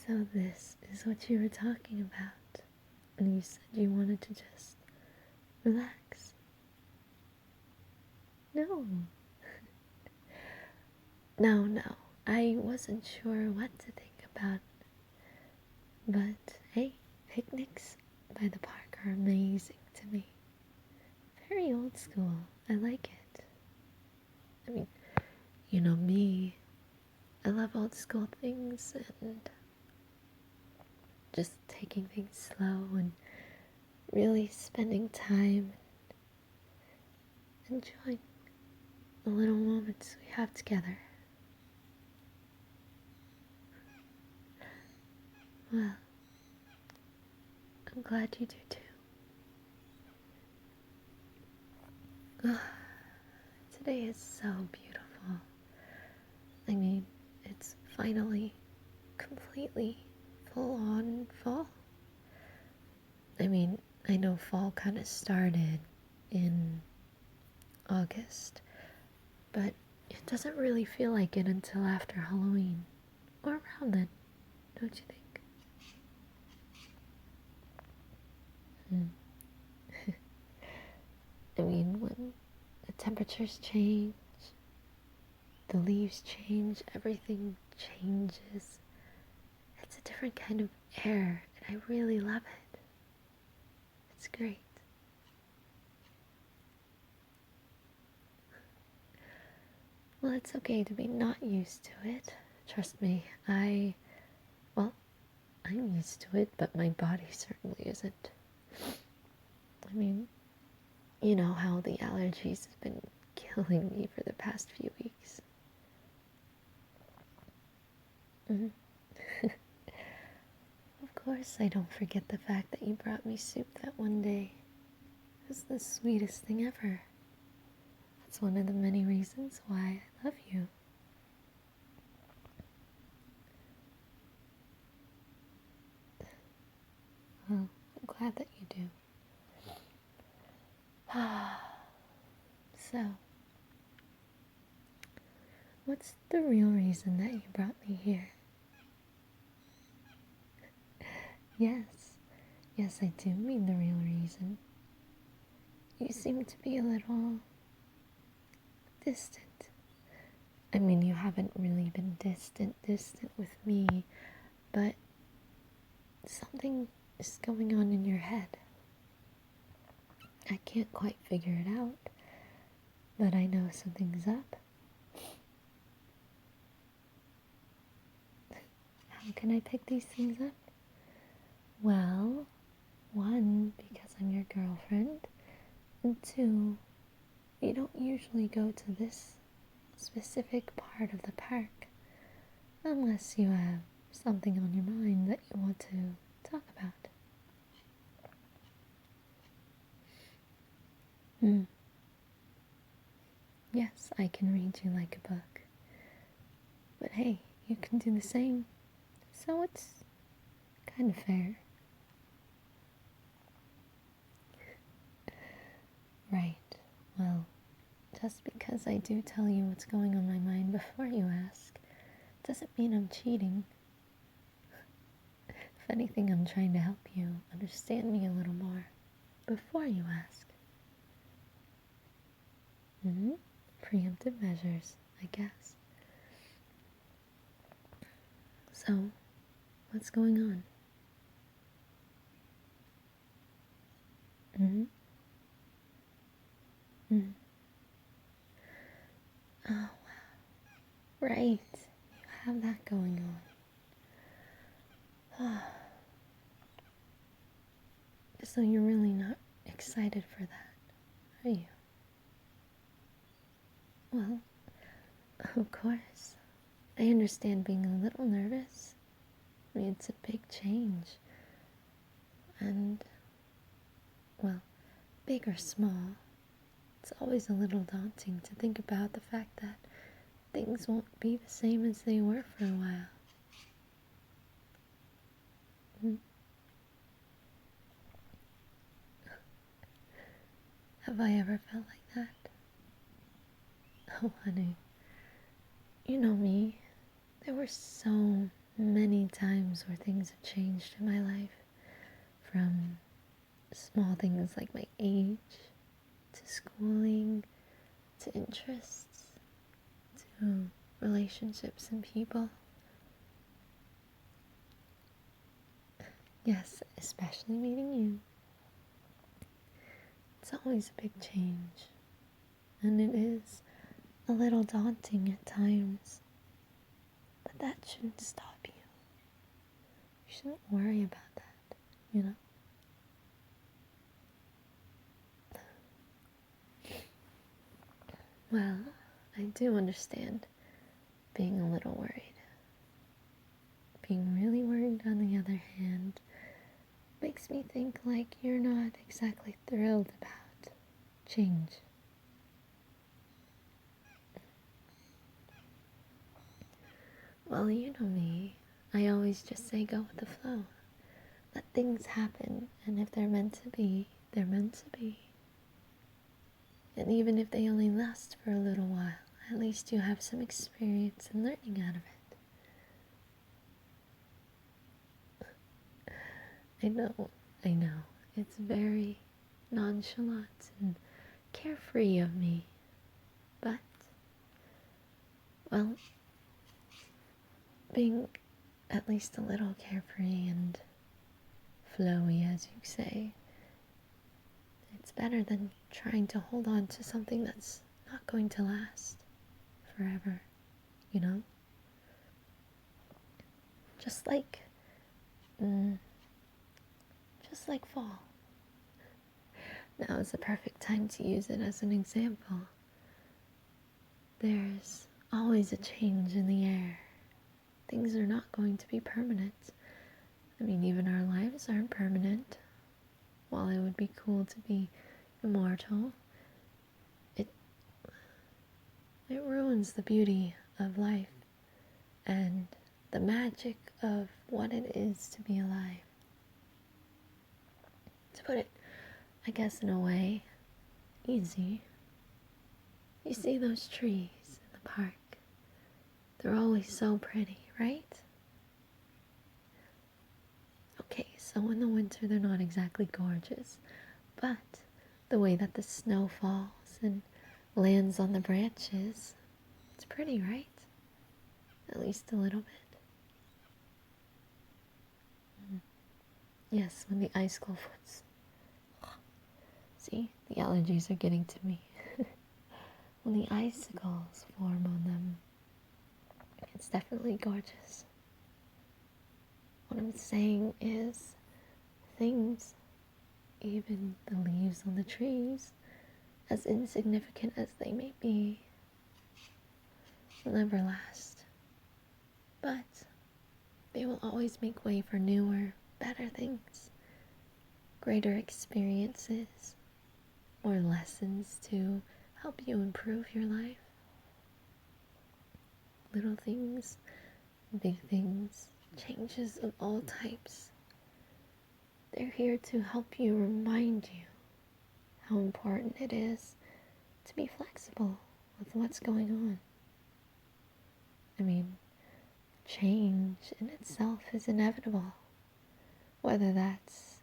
So this is what you were talking about, and you said you wanted to just relax. No. No, I wasn't sure what to think about, but hey, picnics by the park are amazing to me. Very old school. I like it. I mean, you know me, I love old school things and just taking things slow and really spending time and enjoying the little moments we have together. Well, I'm glad you do too. Today is so beautiful. I mean, it's finally completely full on fall. I mean, I know fall kind of started in August, but it doesn't really feel like it until after Halloween, or around then, don't you think? I mean, when the temperatures change, the leaves change, everything changes. It's a different kind of air, and I really love it. It's great. Well, it's okay to be not used to it. Trust me, well, I'm used to it, but my body certainly isn't. I mean, you know how the allergies have been killing me for the past few weeks. Of course, I don't forget the fact that you brought me soup that one day. It was the sweetest thing ever. That's one of the many reasons why I love you. Well, I'm glad that you do. So, what's the real reason that you brought me here? Yes, I do mean the real reason. You seem to be a little distant. I mean, you haven't really been distant with me, but something is going on in your head. I can't quite figure it out, but I know something's up. How can I pick these things up? Well, one, because I'm your girlfriend, and two, you don't usually go to this specific part of the park unless you have something on your mind that you want to talk about. Yes, I can read you like a book. But hey, you can do the same. So it's kind of fair. Right. Well, just because I do tell you what's going on my mind before you ask, doesn't mean I'm cheating. If anything, I'm trying to help you understand me a little more before you ask. Preemptive measures, I guess. So, what's going on? Oh, wow. Right. You have that going on. So you're really not excited for that, are you? Well, of course. I understand being a little nervous. I mean, it's a big change. And, well, big or small, it's always a little daunting to think about the fact that things won't be the same as they were for a while. Have I ever felt like that? Oh, honey, you know me. There were so many times where things have changed in my life, from small things like my age, to schooling, to interests, to relationships and people. Yes, especially meeting you. It's always a big change, and it is a little daunting at times, but that shouldn't stop you. You shouldn't worry about that, you know? Well, I do understand being a little worried. Being really worried, on the other hand, makes me think like you're not exactly thrilled about change. Well, you know me. I always just say go with the flow. Let things happen, and if they're meant to be, they're meant to be. And even if they only last for a little while, at least you have some experience and learning out of it. I know. It's very nonchalant and carefree of me. But, well, being at least a little carefree and flowy, as you say, it's better than trying to hold on to something that's not going to last forever, you know? Just like, just like fall. Now is the perfect time to use it as an example. There's always a change in the air. Things are not going to be permanent. I mean, even our lives aren't permanent. While it would be cool to be immortal, it ruins the beauty of life and the magic of what it is to be alive. To put it, I guess, in a way, easy. You see those trees in the park? They're always so pretty, right? Okay, so in the winter they're not exactly gorgeous, but the way that the snow falls and lands on the branches, it's pretty, right? At least a little bit. Yes, when the icicles, see, the allergies are getting to me. When the icicles form on them, it's definitely gorgeous. What I'm saying is, things, even the leaves on the trees, as insignificant as they may be, will never last. But they will always make way for newer, better things, greater experiences, more lessons to help you improve your life. Little things, big things, changes of all types. They're here to help you, remind you how important it is to be flexible with what's going on. I mean, change in itself is inevitable, whether that's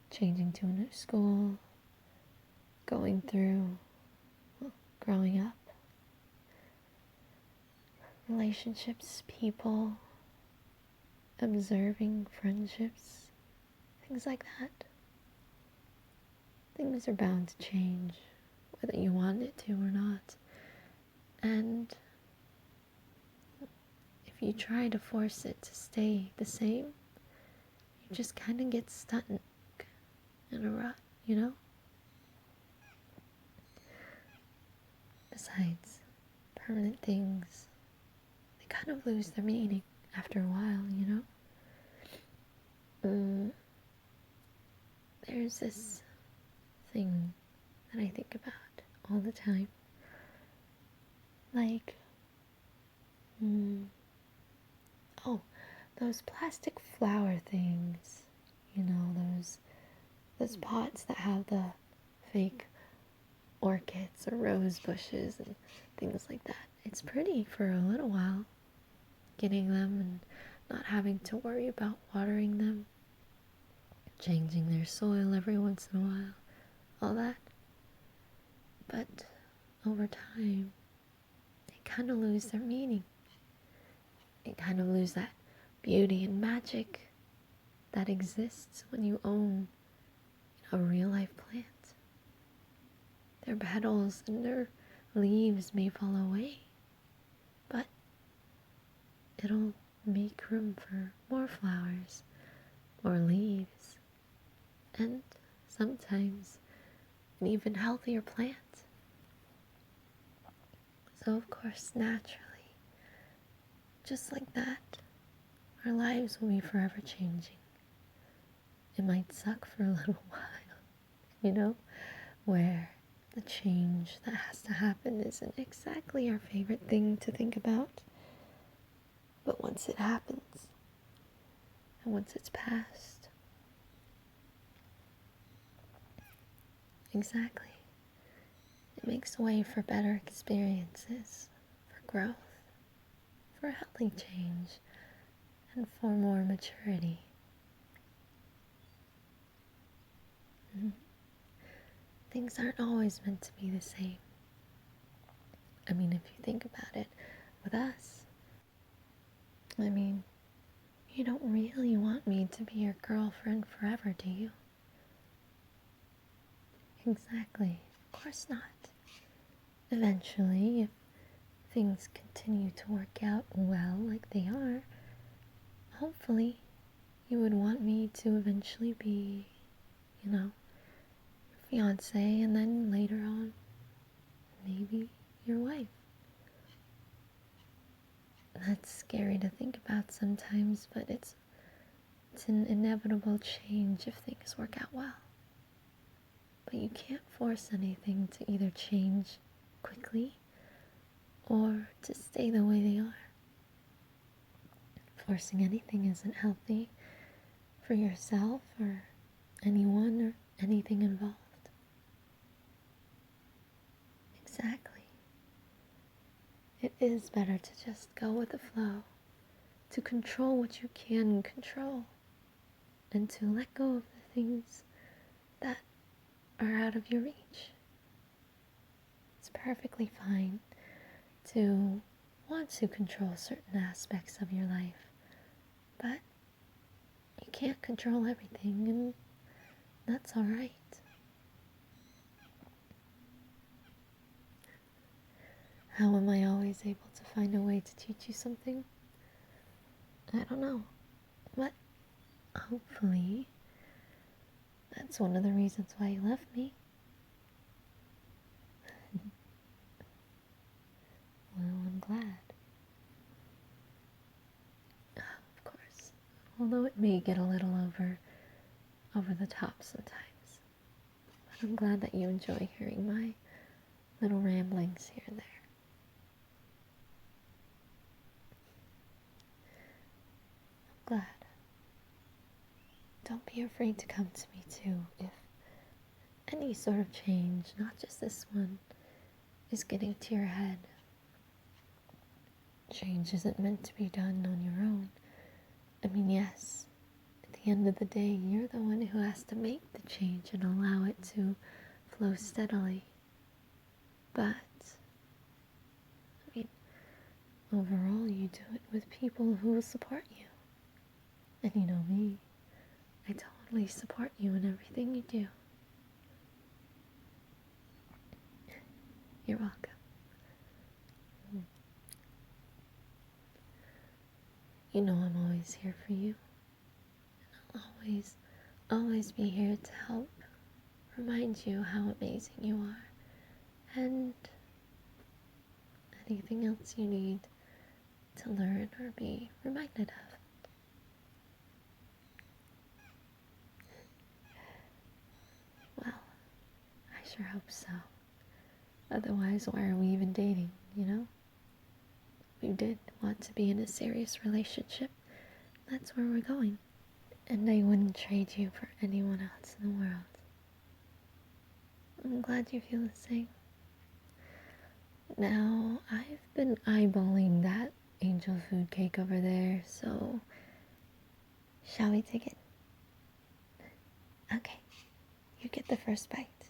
changing to a new school, going through, well, growing up, relationships, people, observing friendships, things like that. Things are bound to change, whether you want it to or not. And if you try to force it to stay the same, you just kind of get stuck in a rut, you know? Besides, permanent things, they kind of lose their meaning after a while, you know? There's this thing that I think about all the time. Like, oh, those plastic flower things, you know, those pots that have the fake orchids or rose bushes and things like that. It's pretty for a little while, getting them and not having to worry about watering them, changing their soil every once in a while, all that. But over time, they kind of lose their meaning. They kind of lose that beauty and magic that exists when you own a real life plant. Their petals and their leaves may fall away, but it'll make room for more flowers, more leaves, and sometimes an even healthier plant. So of course, naturally, just like that, our lives will be forever changing. It might suck for a little while, where the change that has to happen isn't exactly our favorite thing to think about. But once it happens, and once it's past, exactly, it makes way for better experiences, for growth, for healthy change, and for more maturity. Things aren't always meant to be the same. I mean, if you think about it, with us, you don't really want me to be your girlfriend forever, do you? Exactly. Of course not. Eventually, if things continue to work out well like they are, hopefully you would want me to eventually be, your fiance, and then later on, maybe your wife. That's scary to think about sometimes, but it's an inevitable change if things work out well. But you can't force anything to either change quickly or to stay the way they are. Forcing anything isn't healthy for yourself or anyone or anything involved. Exactly. It is better to just go with the flow, to control what you can control, and to let go of the things that are out of your reach. It's perfectly fine to want to control certain aspects of your life, but you can't control everything, and that's alright. How am I always able to find a way to teach you something? I don't know, but hopefully that's one of the reasons why you left me. Well, I'm glad. Of course, although it may get a little over the top sometimes. But I'm glad that you enjoy hearing my little ramblings here and there. I'm glad. Don't be afraid to come to me too if any sort of change, not just this one, is getting to your head. Change isn't meant to be done on your own. Yes, at the end of the day, you're the one who has to make the change and allow it to flow steadily. But, overall, you do it with people who will support you. And you know me, I totally support you in everything you do. You're welcome. You know I'm always here for you. And I'll always be here to help remind you how amazing you are. And anything else you need to learn or be reminded of. Well, I sure hope so. Otherwise, why are we even dating, We did want to be in a serious relationship. That's where we're going. And I wouldn't trade you for anyone else in the world. I'm glad you feel the same. Now, I've been eyeballing that angel food cake over there, so Shall we dig in? Okay, you get the first bite.